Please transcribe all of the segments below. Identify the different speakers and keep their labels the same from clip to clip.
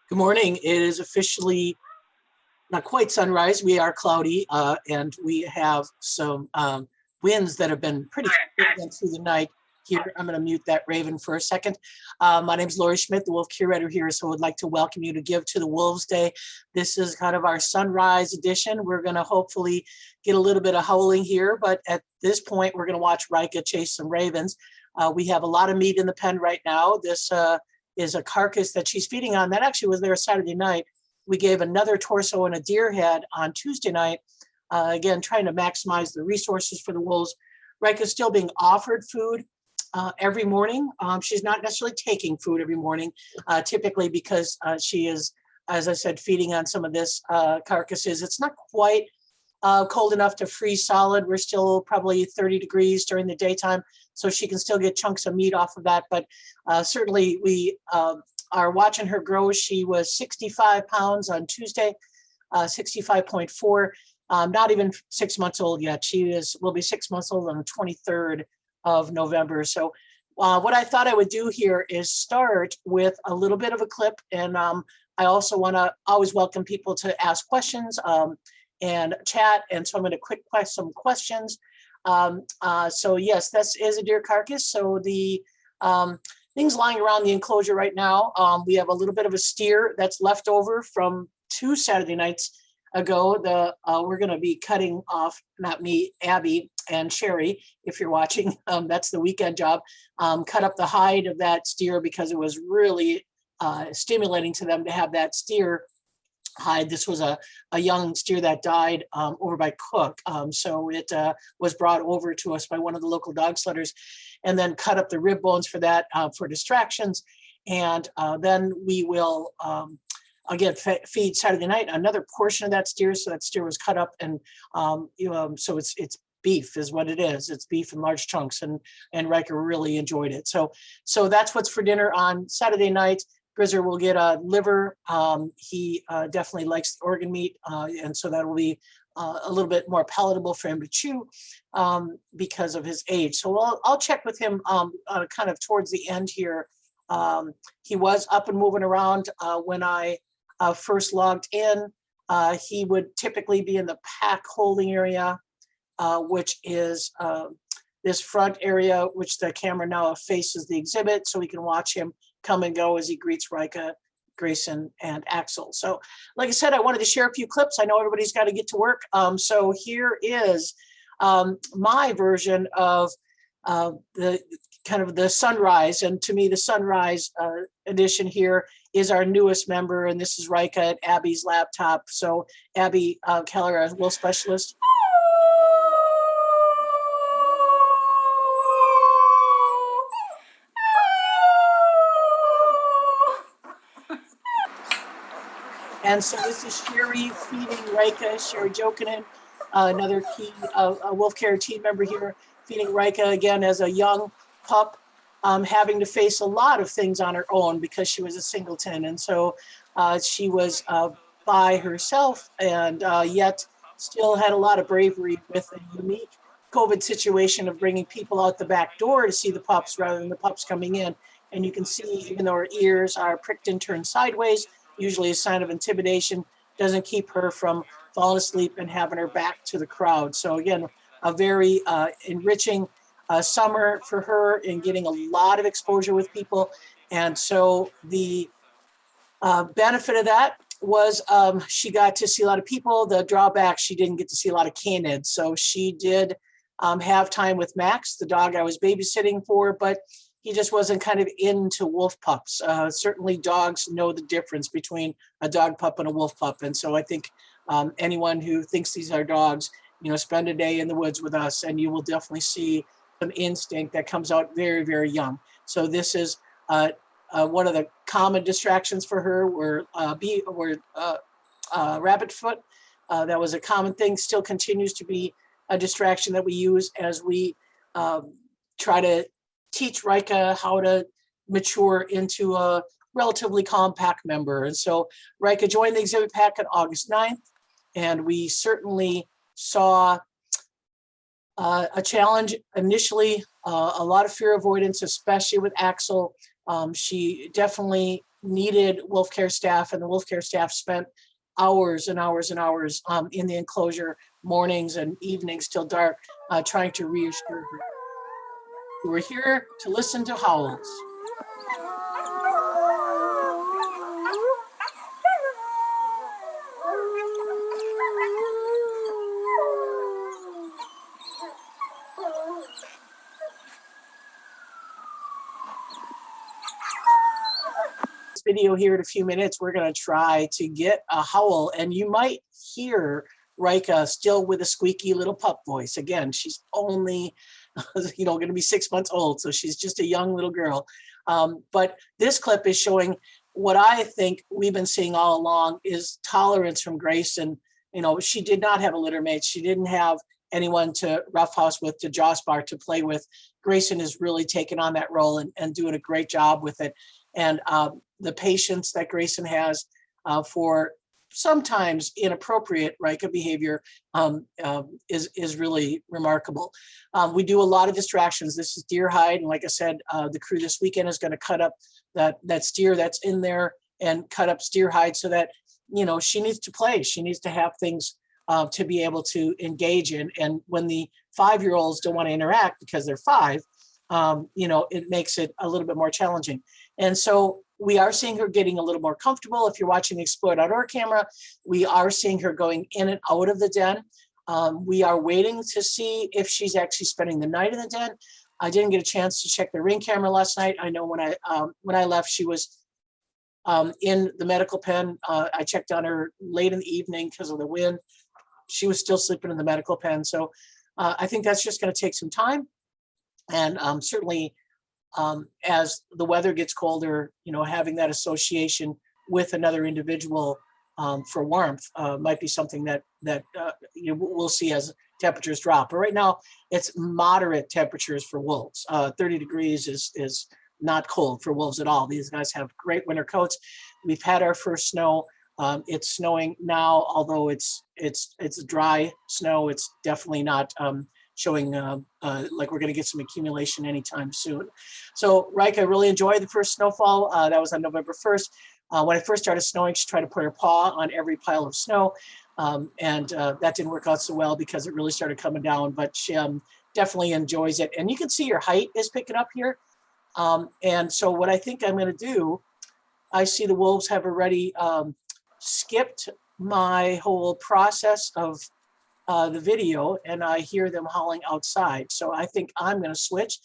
Speaker 1: Good morning. It is officially not quite sunrise. We are cloudy and we have some winds that have been pretty significant through the night here. I'm going to mute that raven for a second. My name is Lori Schmidt, the Wolf Curator here, so I would like to welcome you to Give to the Wolves Day. This is kind of our sunrise edition. We're going to hopefully get a little bit of howling here, but at this point, we're going to watch Rika chase some ravens. We have a lot of meat in the pen right now. This is a carcass that she's feeding on. That actually was there Saturday night. We gave another torso and a deer head on Tuesday night, again, trying to maximize the resources for the wolves. Rika's still being offered food every morning. She's not necessarily taking food every morning, typically because she is, as I said, feeding on some of this carcasses. It's not quite cold enough to freeze solid. We're still probably 30 degrees during the daytime, so she can still get chunks of meat off of that. But certainly we are watching her grow. She was 65 pounds on Tuesday, 65.4, not even 6 months old yet. Will be 6 months old on the 23rd of November. So what I thought I would do here is start with a little bit of a clip. And I also want to always welcome people to ask questions and chat. And so I'm going to some questions. So yes, this is a deer carcass. So the things lying around the enclosure right now, we have a little bit of a steer that's left over from 2 Saturday nights ago. We're going to be cutting off, not me, Abby and Sherry, if you're watching, that's the weekend job, cut up the hide of that steer because it was really stimulating to them to have that steer hide. This was a young steer that died over by Cook. So it was brought over to us by one of the local dog sledders, and then cut up the rib bones for that for distractions. And then we will, again, feed Saturday night another portion of that steer. So that steer was cut up, and so it's beef is what it is. It's beef in large chunks, and Rika really enjoyed it. So that's what's for dinner on Saturday night. Grizzer will get a liver. He definitely likes the organ meat, and so that will be a little bit more palatable for him to chew because of his age. So I'll check with him kind of towards the end here. He was up and moving around when I first logged in. He would typically be in the pack holding area, which is this front area, which the camera now faces the exhibit, so we can watch him come and go as he greets Rika, Grayson, and Axel. So like I said, I wanted to share a few clips. I know everybody's got to get to work. So here is my version of the kind of the sunrise. And to me, the sunrise edition here is our newest member. And this is Rika at Abby's laptop. So Abby Keller, a wolf specialist. And so this is Sherry feeding Rika, Sherry Jokinen, another key wolf care team member here, feeding Rika again as a young pup, having to face a lot of things on her own because she was a singleton. And so she was by herself, and yet still had a lot of bravery with a unique COVID situation of bringing people out the back door to see the pups rather than the pups coming in. And you can see, even though her ears are pricked and turned sideways, usually a sign of intimidation, doesn't keep her from falling asleep and having her back to the crowd. So again, a very enriching summer for her in getting a lot of exposure with people. And so the benefit of that was she got to see a lot of people. The drawback, she didn't get to see a lot of canids. So she did have time with Max, the dog I was babysitting for, but he just wasn't kind of into wolf pups. Certainly dogs know the difference between a dog pup and a wolf pup. And so I think anyone who thinks these are dogs, spend a day in the woods with us and you will definitely see some instinct that comes out very, very young. So this is one of the common distractions for her were rabbit foot. That was a common thing, still continues to be a distraction that we use as we try to teach Rika how to mature into a relatively compact member. And so Rika joined the exhibit pack on August 9th, and we certainly saw a challenge initially, a lot of fear avoidance, especially with Axel. She definitely needed wolf care staff, and the wolf care staff spent hours and hours and hours in the enclosure, mornings and evenings till dark, trying to reassure her. We're here to listen to howls. Video here in a few minutes, we're going to try to get a howl, and you might hear Rika still with a squeaky little pup voice. Again, she's only going to be 6 months old, so she's just a young little girl. But this clip is showing what I think we've been seeing all along is tolerance from Grayson. She did not have a litter mate. She didn't have anyone to roughhouse with, to jaw spar, to play with. Grayson has really taken on that role and doing a great job with it. And the patience that Grayson has for sometimes inappropriate Rika behavior is really remarkable. We do a lot of distractions. This is deer hide, and like I said, the crew this weekend is going to cut up that steer that's in there and cut up steer hide so that she needs to play. She needs to have things to be able to engage in. And when the 5-year-olds don't want to interact because they're 5, it makes it a little bit more challenging. And so we are seeing her getting a little more comfortable. If you're watching the Explored Outdoor camera, we are seeing her going in and out of the den. We are waiting to see if she's actually spending the night in the den. I didn't get a chance to check the Ring camera last night. I know when I left, she was in the medical pen. I checked on her late in the evening because of the wind. She was still sleeping in the medical pen. So I think that's just going to take some time. And certainly, as the weather gets colder, having that association with another individual for warmth might be something that we'll see as temperatures drop. But right now, it's moderate temperatures for wolves. 30 degrees is not cold for wolves at all. These guys have great winter coats. We've had our first snow. It's snowing now, although it's dry snow. It's definitely not showing like we're going to get some accumulation anytime soon. So Rika really enjoyed the first snowfall. That was on November 1st. When it first started snowing, she tried to put her paw on every pile of snow. And that didn't work out so well because it really started coming down, but she definitely enjoys it. And you can see her height is picking up here. And so what I think I'm going to do, I see the wolves have already skipped my whole process of the video, and I hear them howling outside. So I think I'm going to switch.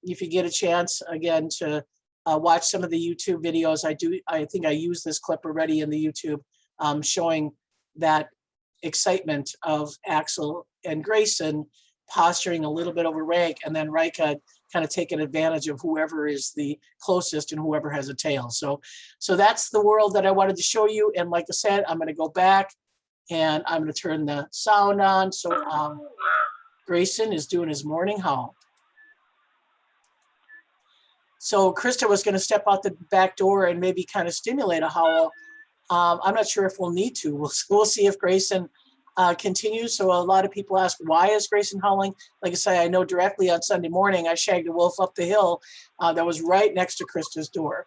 Speaker 1: If you get a chance again to watch some of the YouTube videos, I think I used this clip already in the YouTube, showing that excitement of Axel and Grayson posturing a little bit over rank, and then Rika kind of taking advantage of whoever is the closest and whoever has a tail. So that's the world that I wanted to show you. And like I said, I'm going to go back and I'm going to turn the sound on. So Grayson is doing his morning howl. So Krista was going to step out the back door and maybe kind of stimulate a howl. I'm not sure if we'll need to. We'll see if Grayson continues. So a lot of people ask, why is Grayson howling? Like I say, I know directly on Sunday morning, I shagged a wolf up the hill that was right next to Krista's door.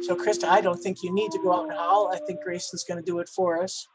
Speaker 1: So Krista, I don't think you need to go out and howl. I think Grayson's going to do it for us.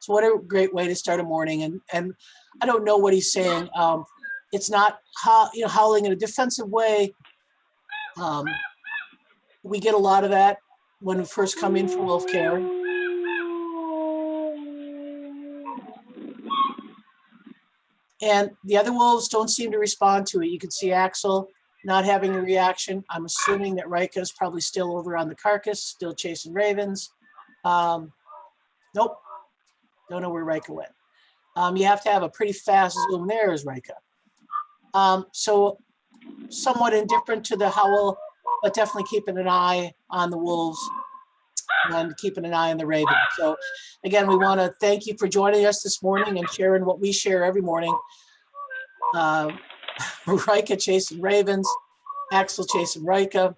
Speaker 1: So what a great way to start a morning. And I don't know what he's saying. It's not howling in a defensive way. We get a lot of that when we first come in for wolf care. And the other wolves don't seem to respond to it. You can see Axel not having a reaction. I'm assuming that Rika is probably still over on the carcass, still chasing ravens. Nope, don't know where Rika went. You have to have a pretty fast zoom. There is Rika. So somewhat indifferent to the howl, but definitely keeping an eye on the wolves and keeping an eye on the raven. So again, we want to thank you for joining us this morning and sharing what we share every morning. Rika chasing ravens, Axel chasing Rika,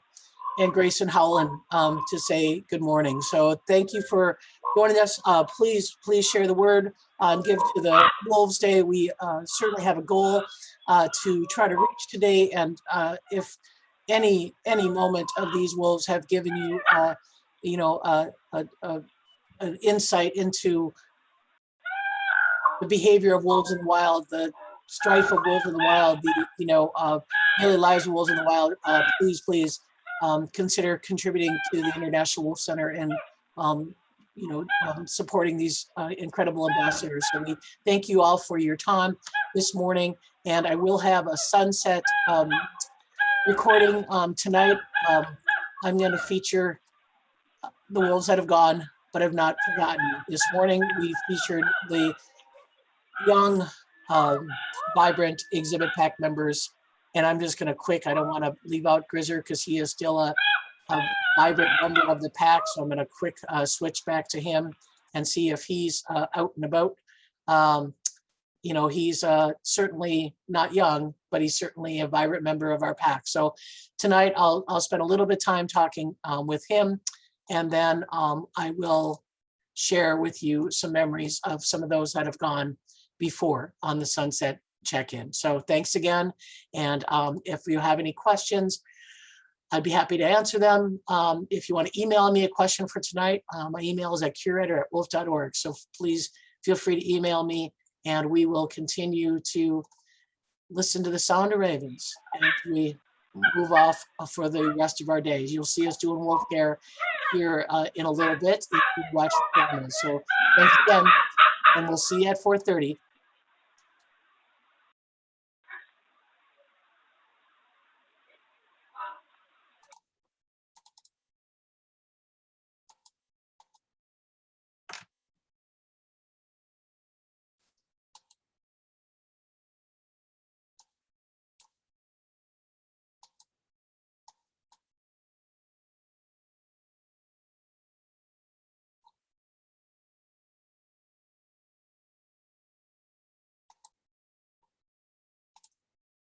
Speaker 1: and Grayson howling to say good morning. So thank you for joining us. Please share the word and give to the Wolves Day. We certainly have a goal to try to reach today. And if any moment of these wolves have given you, an insight into the behavior of wolves in the wild, the strife of wolves in the wild, the daily lives of wolves in the wild, please consider contributing to the International Wolf Center and supporting these incredible ambassadors. So we thank you all for your time this morning, and I will have a sunset recording tonight. I'm going to feature the wolves that have gone but have not forgotten. This morning we featured the young, vibrant exhibit pack members, and I'm just going to I don't want to leave out Grizzer because he is still a vibrant member of the pack, so I'm going to switch back to him and see if he's out and about. He's certainly not young, but he's certainly a vibrant member of our pack. So tonight I'll spend a little bit of time talking with him, and then I will share with you some memories of some of those that have gone before on the sunset check-in. So thanks again. And if you have any questions, I'd be happy to answer them. If you want to email me a question for tonight, my email is at curator@wolf.org. So please feel free to email me, and we will continue to listen to the sound of ravens as we move off for the rest of our days. You'll see us doing wolf care here in a little bit if you watch the cameras. So thanks again, and we'll see you at 4:30.